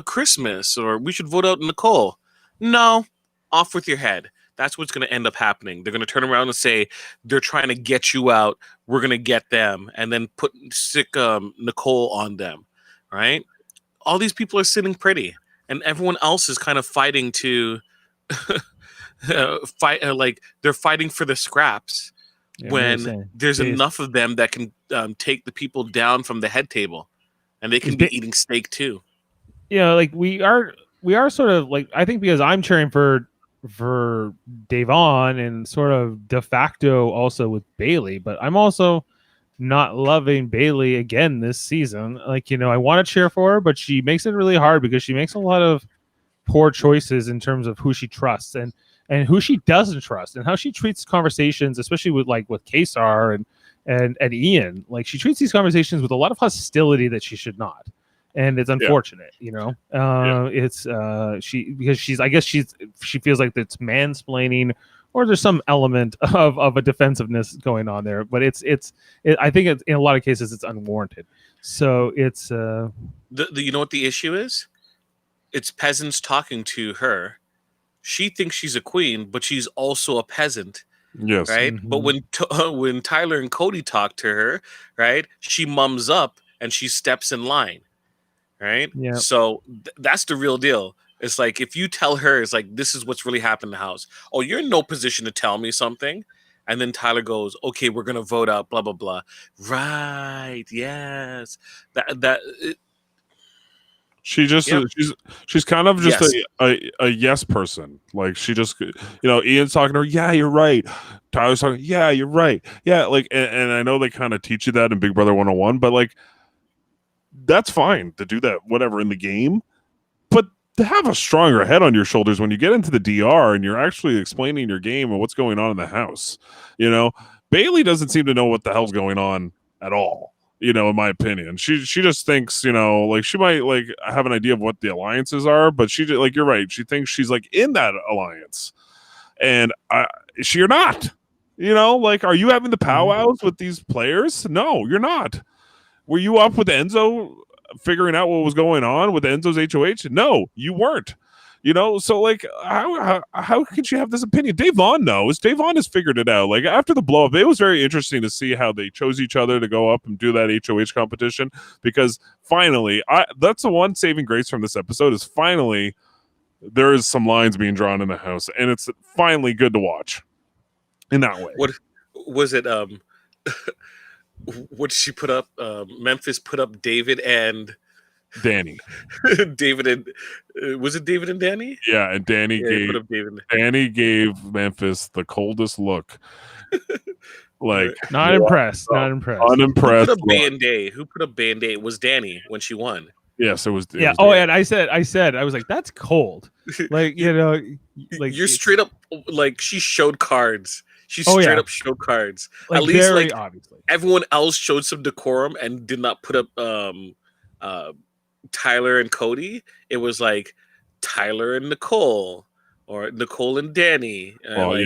Christmas, or we should vote out Nicole. No, off with your head. That's what's going to end up happening. They're going to turn around and say, they're trying to get you out. We're going to get them. And then stick Nicole on them, right? All these people are sitting pretty. And everyone else is kind of fighting to fight. Like they're fighting for the scraps when there's enough of them that can take the people down from the head table, and they can be eating steak too. Like we are sort of like, I think because I'm cheering for Davon and sort of de facto also with Bailey, but I'm also not loving Bailey again this season. Like, I want to cheer for her, but she makes it really hard because she makes a lot of poor choices in terms of who she trusts and who she doesn't trust, and how she treats conversations, especially with Kesar and Ian. Like, she treats these conversations with a lot of hostility that she should not. And it's unfortunate, it's she feels like it's mansplaining, or there's some element of a defensiveness going on there, but I think it's, in a lot of cases, it's unwarranted. So it's you know what the issue is? It's peasants talking to her. She thinks she's a queen, but she's also a peasant. Yes. Right. Mm-hmm. But when Tyler and Cody talk to her, right, she mums up and she steps in line. Right. Yeah. So that's the real deal. It's like, if you tell her, it's like, this is what's really happened in the house. Oh, you're in no position to tell me something. And then Tyler goes, okay, we're going to vote out, blah, blah, blah. Right. Yes. She just Yep. she's kind of just Yes. a yes person. Like she just Ian's talking to her, yeah, you're right. Tyler's talking, yeah, you're right. Yeah, like and I know they kind of teach you that in Big Brother 101, but like that's fine to do that, whatever, in the game. But to have a stronger head on your shoulders when you get into the DR and you're actually explaining your game and what's going on in the house. Bailey doesn't seem to know what the hell's going on at all. In my opinion, she just thinks, like she might like have an idea of what the alliances are, but like you're right. She thinks she's like in that alliance, and you're not. Like, are you having the powwows with these players? No, you're not. Were you up with Enzo figuring out what was going on with Enzo's HOH? No, you weren't. So like, how can she have this opinion? Dave Vaughn knows. Dave Vaughn has figured it out. Like after the blow up, it was very interesting to see how they chose each other to go up and do that HOH competition, because finally, that's the one saving grace from this episode is finally there is some lines being drawn in the house, and it's finally good to watch in that way. What was it? What did she put up? Memphis put up David and Danny. David and was it David and Danny? Yeah, and Danny gave Memphis the coldest look. Like not impressed. Unimpressed. Who put up Band-Aid? It was Danny when she won. Yes, it was. Yeah. And I said, I was like, that's cold. Like, like you're straight up like she showed cards. She straight up showed cards. Like, at least like obviously everyone else showed some decorum and did not put up Tyler and Cody. It was like Tyler and Nicole or Nicole and Danny. Yeah.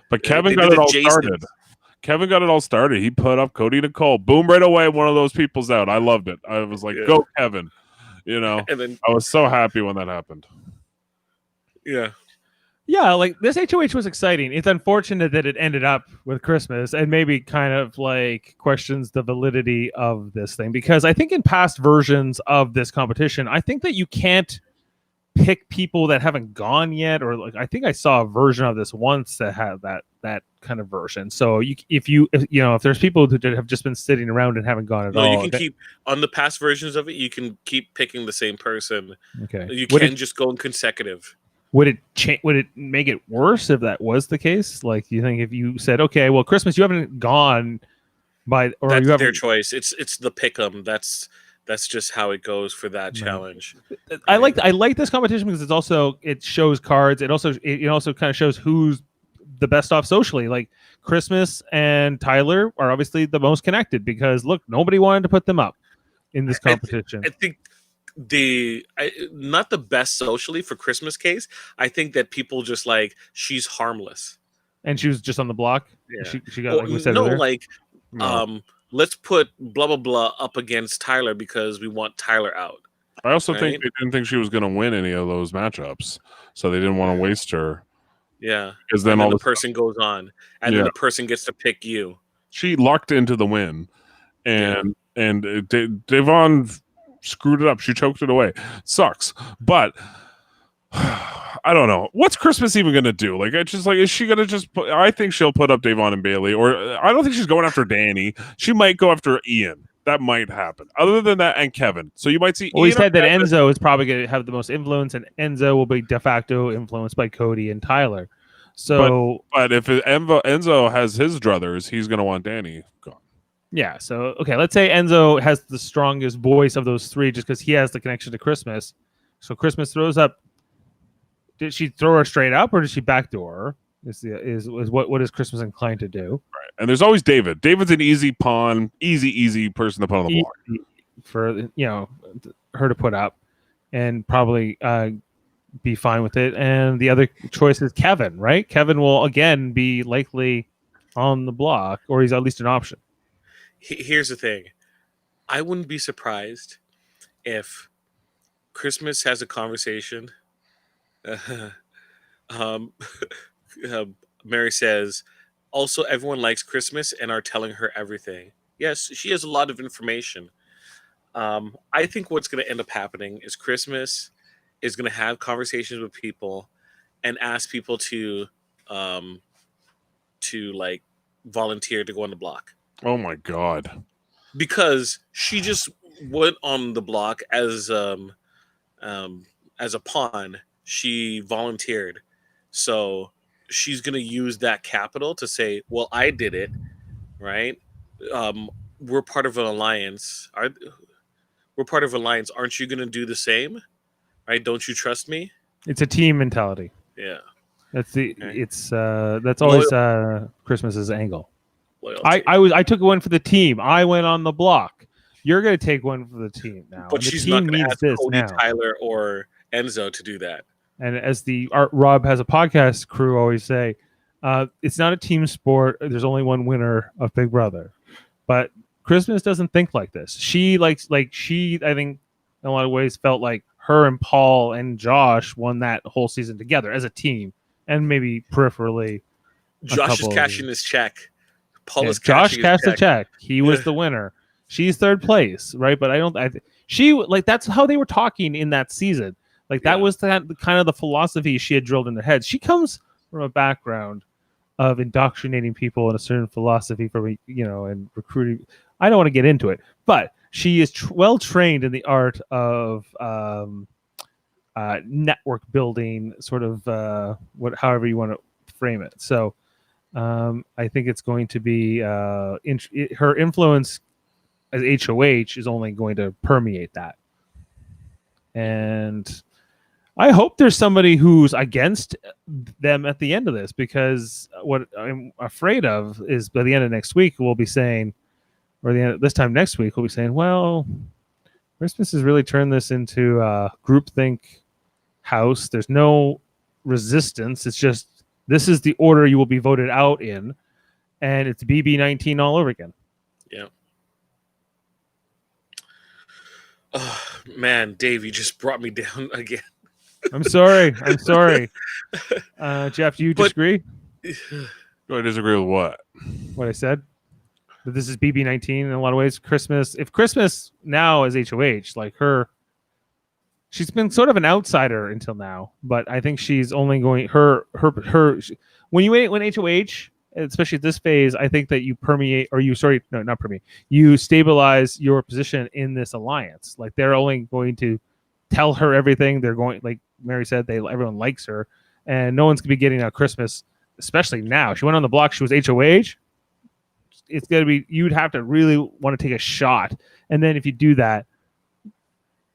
But Kevin got it all started. Kevin got it all started. He put up Cody Nicole. Boom, right away. One of those people's out. I loved it. I was like, go Kevin. And then I was so happy when that happened. Yeah. Yeah, like this HOH was exciting. It's unfortunate that it ended up with Christmas and maybe kind of like questions the validity of this thing, because I think in past versions of this competition, I think that you can't pick people that haven't gone yet, or like I think I saw a version of this once that had that kind of version. So if there's people that have just been sitting around and haven't gone at all, you can keep on the past versions of it. You can keep picking the same person. Okay, you can just go in consecutive. Would it make it worse if that was the case? Like, do you think if you said, okay, well, Christmas, you haven't gone by, or that's you haven't... their choice. It's the pick'em. That's just how it goes for that challenge. I like this competition because it shows cards. It also kind of shows who's the best off socially. Like Christmas and Tyler are obviously the most connected because look, nobody wanted to put them up in this competition. I think not the best socially for Christmas case. I think that people just like she's harmless, and she was just on the block. Yeah. She got like we said earlier. Let's put blah blah blah up against Tyler because we want Tyler out. I also think they didn't think she was going to win any of those matchups, so they didn't want to waste her. Yeah, because then all the person goes on, and then the person gets to pick you. She lucked into the win, and Devon screwed it up. She choked it away. Sucks, but I don't know. What's Christmas even gonna do? Like, it's just like, is she gonna just put? I think she'll put up Devon and Bailey, or I don't think she's going after Danny. She might go after Ian. That might happen. Other than that, and Kevin. So you might see. Well, he said that Enzo is probably going to have the most influence, and Enzo will be de facto influenced by Cody and Tyler. So, but if Enzo has his druthers, he's going to want Danny gone. Yeah. So, okay, let's say Enzo has the strongest voice of those three, just because he has the connection to Christmas. So Christmas throws up. Did she throw her straight up, or did she backdoor her? Is what is Christmas inclined to do? Right. And there's always David. David's an easy pawn, easy person to put on the block for her to put up, and probably be fine with it. And the other choice is Kevin, right? Kevin will again be likely on the block, or he's at least an option. Here's the thing: I wouldn't be surprised if Christmas has a conversation. Mary says, also, everyone likes Christmas and are telling her everything. Yes, she has a lot of information. I think what's going to end up happening is Christmas is going to have conversations with people and ask people to like volunteer to go on the block. Oh my God. Because she just went on the block as as a pawn. She volunteered, so she's gonna use that capital to say, "Well, I did it, right? Um, we're part of an alliance. We're part of an alliance. Aren't you gonna do the same? Right? Don't you trust me?" It's a team mentality. Yeah. That's Okay. that's always Christmas's angle. Loyalty. I took one for the team. I went on the block. You're gonna take one for the team now. But and the she's team not going to needs ask this Cody, now. Tyler, or Enzo to do that. And as the Rob has a podcast crew always say, it's not a team sport. There's only one winner of Big Brother. But Christmas doesn't think like this. She I think in a lot of ways felt like her and Paul and Josh won that whole season together as a team, and maybe peripherally. Josh is cashing his check. Paul is Josh cashing cashed his the check. He was the winner. She's third place, right? But that's how they were talking in that season. Like that was kind of the philosophy she had drilled in their heads. She comes from a background of indoctrinating people in a certain philosophy and recruiting. I don't want to get into it, but she is well trained in the art of network building, sort of however you want to frame it. So I think it's going to be her influence as HOH is only going to permeate that. And I hope there's somebody who's against them at the end of this, because what I'm afraid of is by the end of next week, we'll be saying, or the end of this time next week, we'll be saying, well, Christmas has really turned this into a groupthink house. There's no resistance. It's just, this is the order you will be voted out in, and it's BB19 all over again. Yeah. Oh, man, Dave, you just brought me down again. I'm sorry. Jeff, do you disagree? Do I disagree with what? What I said? That this is BB19 in a lot of ways. If Christmas now is HOH, like her, she's been sort of an outsider until now, but I think she's only going when HOH, especially at this phase, I think that you you stabilize your position in this alliance. Like they're only going to tell her everything. They're going, like Mary said, everyone likes her, and no one's gonna be getting out Christmas, especially now. She went on the block. She was HOH. It's gonna be, you'd have to really want to take a shot, and then if you do that,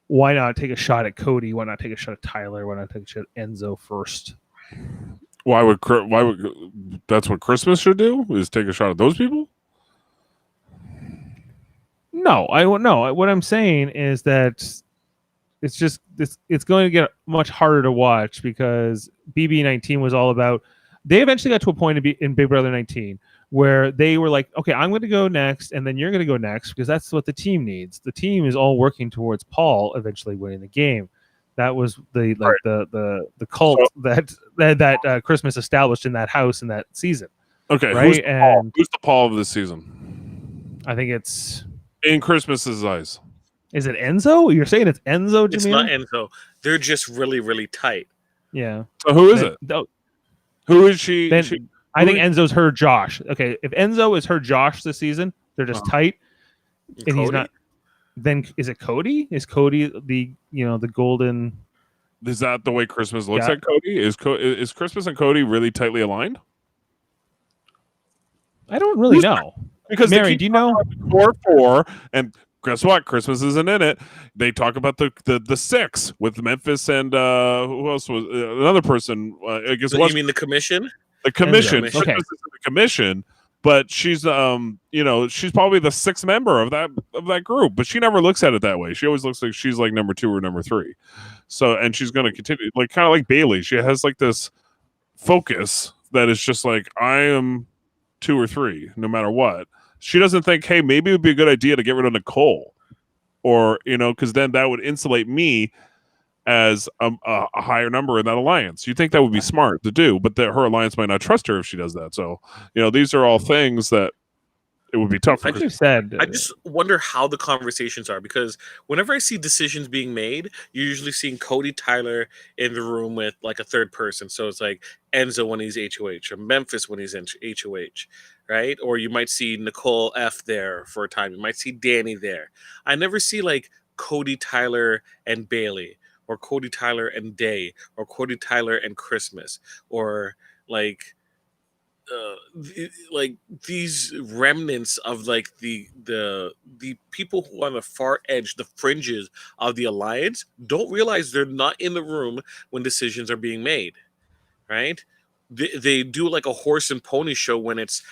why not take a shot at Cody? Why not take a shot at Tyler? Why not take a shot at Enzo first? Why would that's what Christmas should do? Is take a shot at those people? No, what I'm saying is that it's just it's going to get much harder to watch, because BB19 was all about, they eventually got to a point in Big Brother 19 where they were like, okay, I'm going to go next, and then you're going to go next, because that's what the team needs. The team is all working towards Paul eventually winning the game. That was the cult that Christmas established in that house in that season. Okay, right? Who's the Paul of this season? I think it's in Christmas's eyes. Is it Enzo? You're saying it's Enzo, Jaemeel? It's not Enzo. They're just really, really tight. Yeah. So who is it? Who is she? I think Enzo's her Josh. Okay, if Enzo is her Josh this season, they're just tight, and he's not. Then is it Cody? Is Cody the golden? Is that the way Christmas looks at Cody? Is Christmas and Cody really tightly aligned? I don't really know. Because Mary, do you know? 4-4, and guess what? Christmas isn't in it. They talk about the 6 with Memphis and who else was another person? I guess. You mean the commission? The commission. Okay. Christmas is the commission, but she's she's probably the 6th member of that group, but she never looks at it that way. She always looks like she's like number 2 or number 3. So, and she's going to continue, like kind of like Bailey. She has like this focus that is just like, I am 2 or 3 no matter what. She doesn't think, hey, maybe it would be a good idea to get rid of Nicole, or because then that would insulate me as a higher number in that alliance. You think that would be smart to do, but her alliance might not trust her if she does that. So these are all things that it would be tough for her. I just wonder how the conversations are, because whenever I see decisions being made, you're usually seeing Cody, Tyler in the room with like a third person. So it's like Enzo when he's HOH, or Memphis when he's in HOH, right? Or you might see Nicole F there for a time. You might see Danny there. I never see like Cody, Tyler, and Bailey, or Cody Tyler and Day, or Cody Tyler and Christmas, or like like these remnants of like the people who are on the far edge, the fringes of the alliance, don't realize they're not in the room when decisions are being made, right? They do like a horse and pony show when it's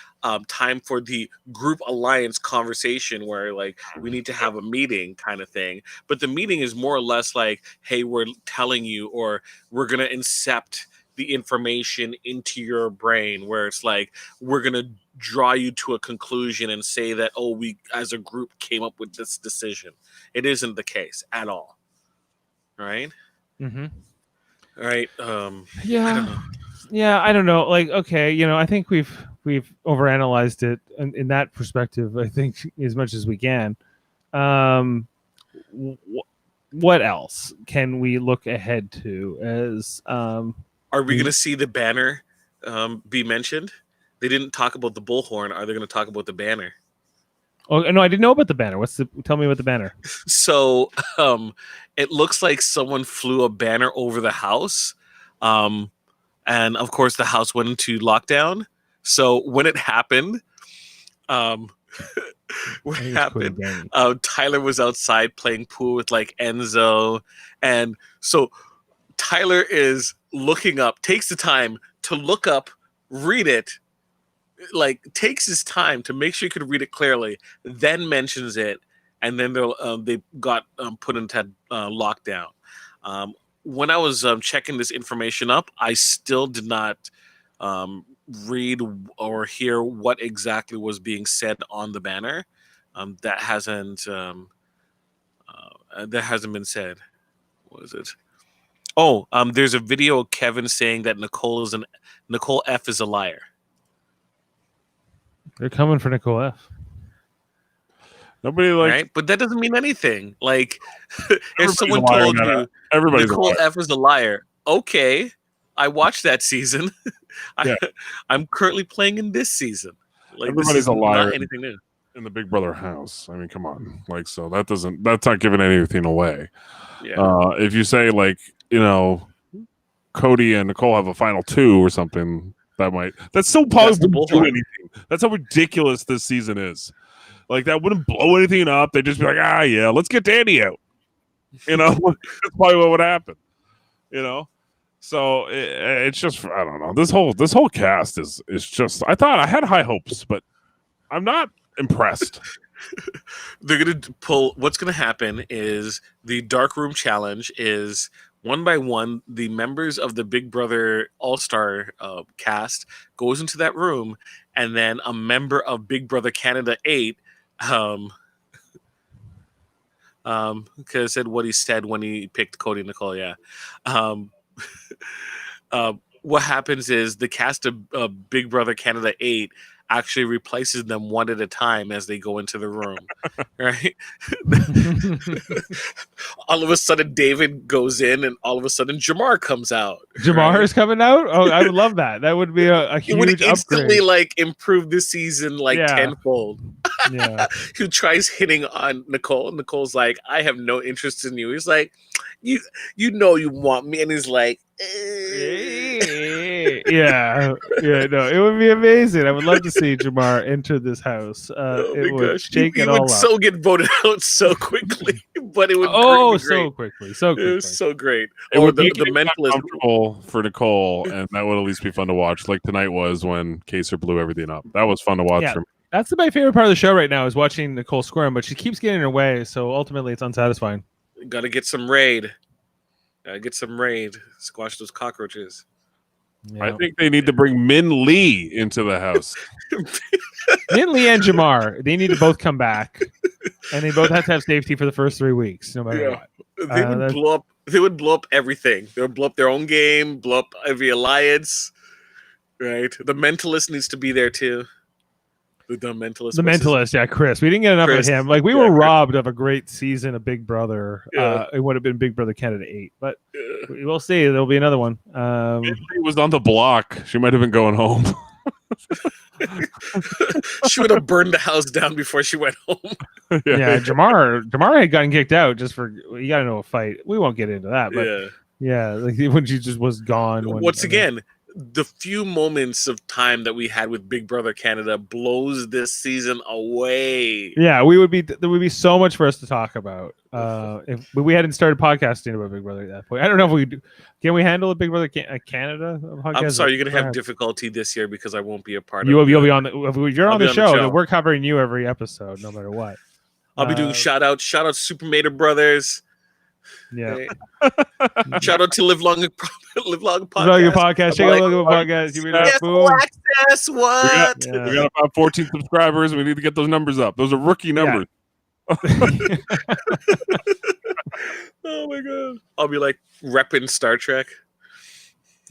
time for the group alliance conversation where like we need to have a meeting kind of thing, but the meeting is more or less like, hey, we're telling you, or we're gonna incept the information into your brain, where it's like we're gonna draw you to a conclusion and say that, oh, we as a group came up with this decision. It isn't the case at all, right? Mm-hmm. All right. Yeah. I don't know. Yeah, I don't know. Like, okay, I think we've overanalyzed it in that perspective. I think as much as we can. What else can we look ahead to as? Are we going to see the banner be mentioned? They didn't talk about the bullhorn. Are they going to talk about the banner? Oh no, I didn't know about the banner. Tell me about the banner. So it looks like someone flew a banner over the house. And of course, the house went into lockdown. So when it happened, Tyler was outside playing pool with like Enzo, and so Tyler is looking up, takes the time to look up, read it, like takes his time to make sure he could read it clearly, then mentions it, and then they got put into lockdown. When I was checking this information up, I still did not read or hear what exactly was being said on the banner. That hasn't been said. What is it? Oh, there's a video of Kevin saying that Nicole F is a liar. They're coming for Nicole F. Nobody right, but that doesn't mean anything. Like, if someone told you Nicole F is a liar, okay, I watched that season. I'm currently playing in this season. Like, everybody's a liar. Not anything new in the Big Brother house. I mean, come on, like, so that's not giving anything away. Yeah. If you say like, Cody and Nicole have a final 2 or something, that's so positive. Do anything. That's how ridiculous this season is. Like, that wouldn't blow anything up. They'd just be like, yeah, let's get Danny out. That's probably what would happen. So it's just, I don't know. This whole cast is just, I thought I had high hopes, but I'm not impressed. They're going to pull, what's going to happen is the Dark Room Challenge is one by one, the members of the Big Brother All-Star cast goes into that room, and then a member of Big Brother Canada 8 because said what he said when he picked Cody and Nicole. Yeah. What happens is the cast of Big Brother Canada 8 actually replaces them one at a time as they go into the room. Right. All of a sudden David goes in, and all of a sudden Jamar comes out. Jamar is coming out. Oh, I would love that. That would be a huge, it would instantly upgrade. Like improve this season tenfold. Yeah. Who tries hitting on Nicole? Nicole's like, I have no interest in you. He's like, you want me, and he's like, yeah. No, it would be amazing. I would love to see Jamar enter this house. It would shake it all up. So get voted out so quickly, but it would so quickly. It was so great. It would be the mentalist comfortable for Nicole, and that would at least be fun to watch. Like tonight was when Kaser blew everything up. That was fun to watch. Yeah. For me. That's my favorite part of the show right now is watching Nicole squirm, but she keeps getting in her way, so ultimately it's unsatisfying. Got to get some raid. Squash those cockroaches. Yeah. I think they need to bring Min Lee into the house. Min Lee and Jamar, they need to both come back, and they both have to have safety for the first 3 weeks, no matter what. They would blow up. They would blow up everything. They would blow up their own game, blow up every alliance. Right. The mentalist needs to be there too. The mentalist, yeah, Chris. We didn't get enough of him. Like, we were robbed of a great season of Big Brother. It would have been Big Brother Canada 8, but we'll see. There'll be another one. She was on the block. She might have been going home. She would have burned the house down before she went home. Yeah, Jamar had gotten kicked out just for you got to know a fight. We won't get into that, but yeah, like when she just was gone. Once again, the few moments of time that we had with Big Brother Canada blows this season away. Yeah, there would be so much for us to talk about if we hadn't started podcasting about Big Brother at that point. I don't know if we do. Can we handle a Big Brother Canada podcast? I'm sorry, you're gonna have difficulty this year because I won't be a part you'll of. You'll be on the. If you're on the show, show. then we're covering you every episode, no matter what. I'll be doing shout out Super Mater Brothers. Yeah. Hey. Shout out to Live Long Podcast. Live Long Podcast. Check out Live Long Podcast. Access. What? We got about 14 subscribers. We need to get those numbers up. Those are rookie numbers. Yeah. Oh my god! I'll be like repping Star Trek.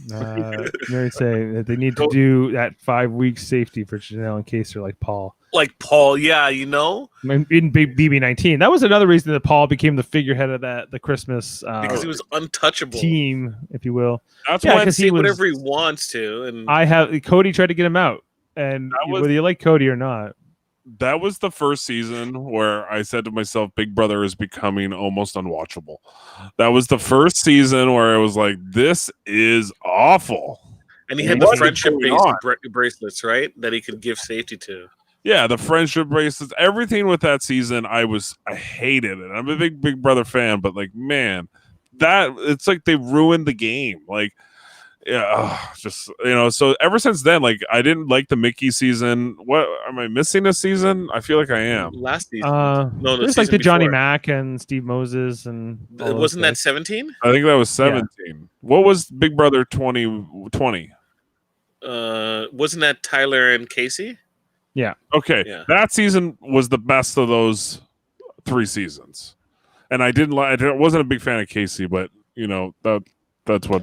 They say that they need to do that 5 week safety for Janelle in case they're like Paul. Like Paul, yeah, you know, in BB19. That was another reason that Paul became the figurehead of the Christmas because he was untouchable team, if you will. That's why he can say whatever he wants to. And Cody tried to get him out, and whether you like Cody or not. That was the first season where I said to myself, Big Brother is becoming almost unwatchable. That was the first season where I was like, this is awful. And he had the friendship bracelets, right? That he could give safety to. Yeah, the friendship bracelets, everything with that season, I hated it. I'm a Big Brother fan, but like, man, it's like they ruined the game. Like, yeah, just so ever since then, like I didn't like the Mickey season. What am I missing a season? I feel like I am. Last season, no, there's like the Johnny Mac and Steve Moses, and wasn't that 17? I think that was 17. Yeah. What was Big Brother 2020? Wasn't that Tyler and Casey? Yeah. Okay. Yeah. That season was the best of those 3 seasons, and I wasn't a big fan of Casey, but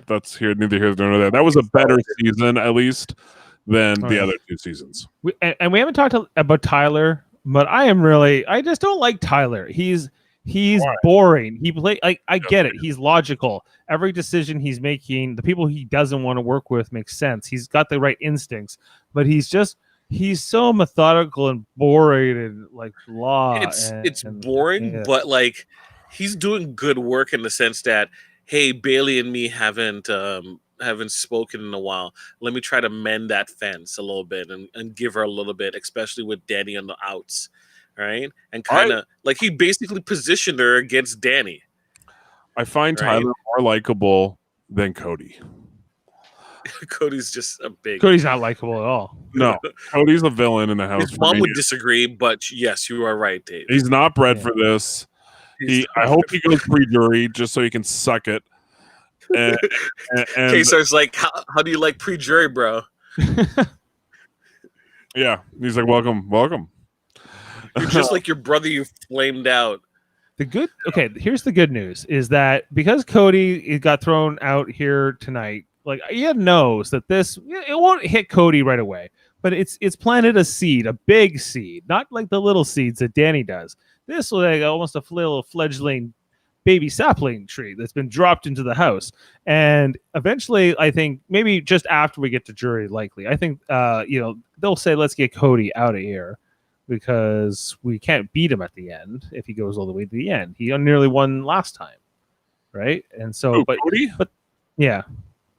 that's here, neither here nor there. That was a better season, at least, than the other 2 seasons. And we haven't talked about Tyler, but I just don't like Tyler. He's boring. He I get it. He's logical. Every decision he's making, the people he doesn't want to work with makes sense. He's got the right instincts, but he's so methodical and boring and like blah. It's boring, but like he's doing good work in the sense that, hey, Bailey and me haven't spoken in a while. Let me try to mend that fence a little bit and give her a little bit, especially with Danny on the outs, right? And kind of like he basically positioned her against Danny. I find Tyler more likable than Cody. Cody's just a big. Cody's not likable at all. No, Cody's a villain in the house. His mom would disagree, but yes, you are right, Dave. He's not bred for this. I hope he goes pre-jury just so he can suck it. And K-Star's like, how do you like pre-jury, bro? Yeah, he's like, welcome. You're just like your brother you flamed out. Here's the good news is that because Cody got thrown out here tonight, like Ian knows that it won't hit Cody right away, but it's planted a seed, a big seed, not like the little seeds that Danny does. This was like almost a little fledgling baby sapling tree that's been dropped into the house. And eventually, I think maybe just after we get to jury, likely, I think, they'll say, let's get Cody out of here because we can't beat him at the end if he goes all the way to the end. He nearly won last time. Right. And so, Cody? But yeah.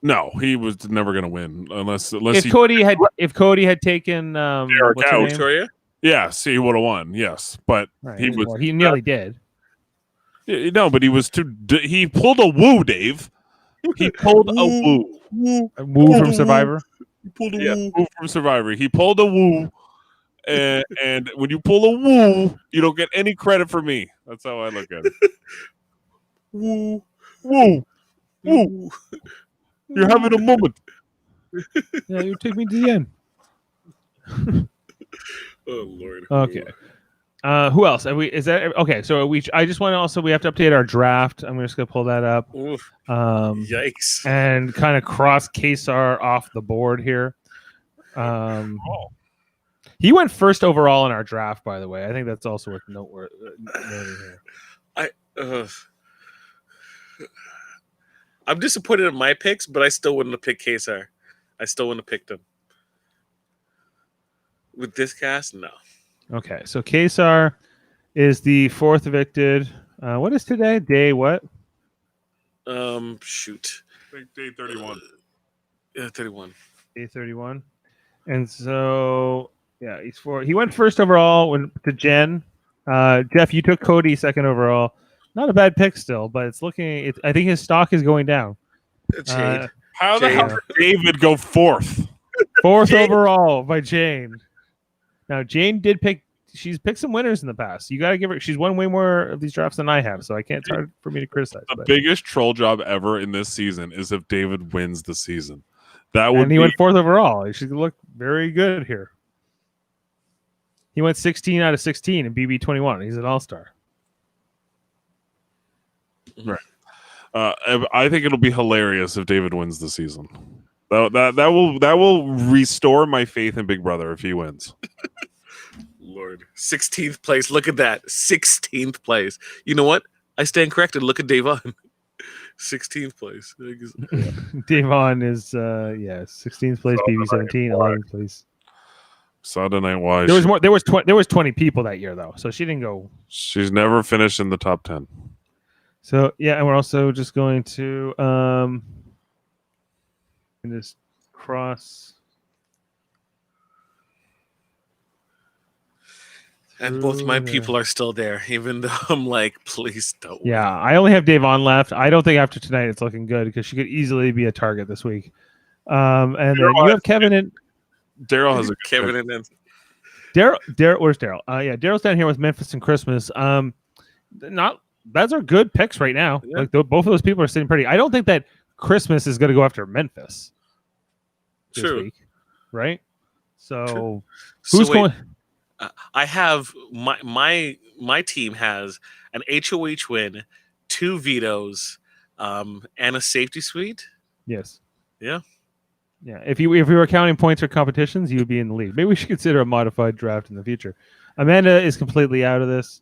No, he was never going to win unless Cody had taken Eric out. Victoria? Yes, he would have won. Yes, but he nearly did. No, but he was too. He pulled a woo, Dave. He pulled a woo. A woo from Survivor. He pulled a woo from Survivor. He pulled a woo, and when you pull a woo, you don't get any credit for me. That's how I look at it. Woo, woo, woo. You're having a moment. Yeah, you take me to the end. Oh Lord. Okay. Who else? Okay? So I just want to also we have to update our draft. I'm just gonna pull that up. Oof. Yikes! And kind of cross Kesar off the board here. He went first overall in our draft, by the way. I think that's also worth noting here. I'm disappointed in my picks, but I still wouldn't have picked Kesar. I still wouldn't have picked him. With this cast, no. Okay, so Kesar is the fourth evicted. What is today? Day what? Shoot. I think day 31. 31. Day 31. And so, yeah, he went first overall to Jen. Jeff, you took Cody second overall. Not a bad pick still, but it's looking. I think his stock is going down. Jade. How the hell Jade. did David go fourth? Fourth Jane. overall by Jane. Now Jane did pick. She's picked some winners in the past. You got to give her. She's won way more of these drafts than I have, so I can't. It's hard for me to criticize. The but. biggest troll job ever in this season is if David wins the season. That would And he be went fourth overall. He should look very good here. He went 16 out of 16 in BB 21. He's an all-star. I think it'll be hilarious if David wins the season. That will restore my faith in Big Brother if he wins. Lord. 16th place. Look at that. 16th place. You know what? I stand corrected. Look at Davon. 16th place. Davon is 16th place, BB 17, 11th place. Saturday Night Wise. There was more. There was 20 people that year though, so she didn't go. She's never finished in the top 10. So yeah, and we're also just going to just cross. And both my people are still there, even though I'm like, please don't. Yeah, I only have Davon left. I don't think after tonight it's looking good because she could easily be a target this week. And then you have Kevin and Daryl has a good Kevin pick. and Daryl. Where's Daryl? Yeah, Daryl's down here with Memphis and Christmas. Those are good picks right now. Yeah. Like both of those people are sitting pretty. I don't think that Christmas is going to go after Memphis this True. week, right? So True. who's So wait, going? I have my team has an HOH win, 2 vetoes, and a safety suite. Yes. Yeah. Yeah. If we were counting points for competitions, you would be in the lead. Maybe we should consider a modified draft in the future. Amanda is completely out of this.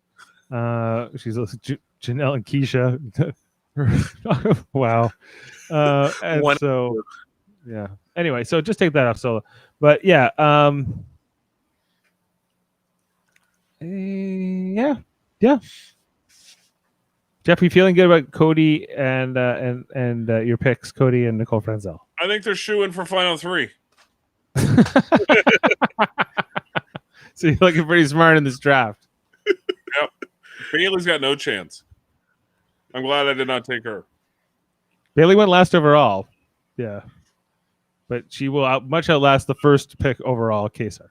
She's Janelle and Keisha. Wow. And so, yeah. Anyway, so just take that off solo. But yeah. Yeah. Jeff, you feeling good about Cody and your picks, Cody and Nicole Franzel? I think they're shooing for final 3. So you're looking pretty smart in this draft. Yep. Bailey's got no chance. I'm glad I did not take her. Bailey went last overall. Yeah. But she will much outlast the first pick overall, Kesar,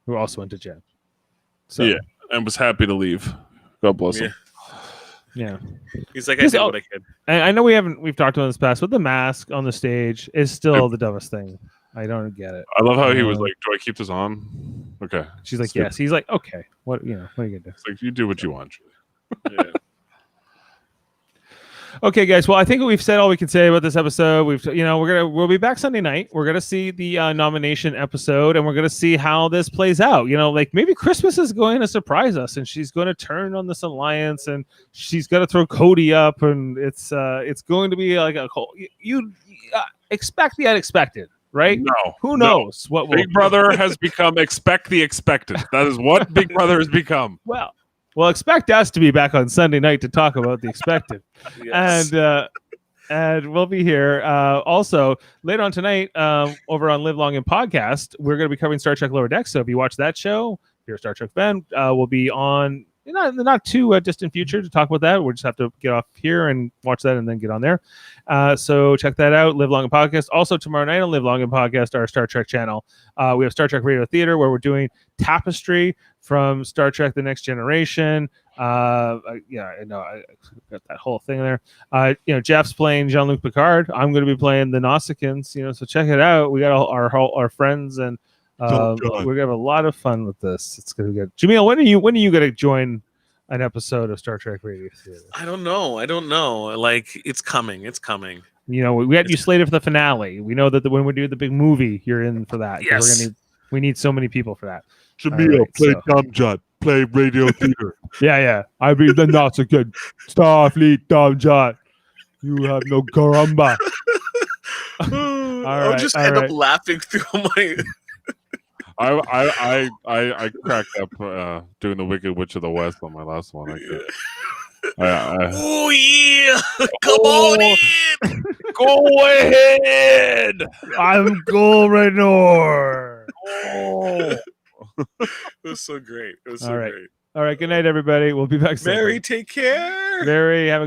who also went to Jen. So, Yeah, and was happy to leave. God bless him. Yeah. He's like, I did what I could. And I know we've talked about this past, but the mask on the stage is still the dumbest thing. I don't get it. I love how he was like, "Do I keep this on?" Okay. She's like, Stupid. yes. He's like, okay. What are you gonna do? It's like you do what you want. Yeah. Okay, guys. Well, I think we've said all we can say about this episode. We'll be back Sunday night. We're gonna see the nomination episode, and we're gonna see how this plays out. Like maybe Christmas is going to surprise us, and she's going to turn on this alliance, and she's going to throw Cody up, and it's going to be like you expect the unexpected, right? No. Who knows what will Big Brother has become expect the expected. That is what Big Brother has become. Well, expect us to be back on Sunday night to talk about the expected. Yes. And we'll be here. Also, later on tonight, over on Live Long and Podcast, we're going to be covering Star Trek Lower Decks. So if you watch that show, if you're a Star Trek fan, we'll be on not too distant future to talk about that. We'll just have to get off here and watch that and then get on there. So check that out, Live Long and Podcast. Also, tomorrow night on Live Long and Podcast, our Star Trek channel, we have Star Trek Radio Theater where we're doing Tapestry from Star Trek The Next Generation. I got that whole thing there. Jeff's playing Jean-Luc Picard. I'm going to be playing the Nausicaans. So check it out. We got our friends, and we're going to have a lot of fun with this. It's going to be good. Jaemeel, when are you going to join an episode of Star Trek Radio Theater? I don't know. Like, it's coming. We had you slated for the finale. We know that when we do the big movie, you're in for that. Yes. We need so many people for that. Jaemeel, Right, play so- Tom Judd, play Radio Theater. Yeah. I be the Nautican Starfleet Tom John. You have no caramba. I'll right, just all end right. up laughing through my. I cracked up doing the Wicked Witch of the West on my last one. Oh yeah, come on in. Go ahead. I'm Goldenor. Oh. It was so great. It was so All right. great. All right. Good night, everybody. We'll be back soon. Mary, take care. Very have a good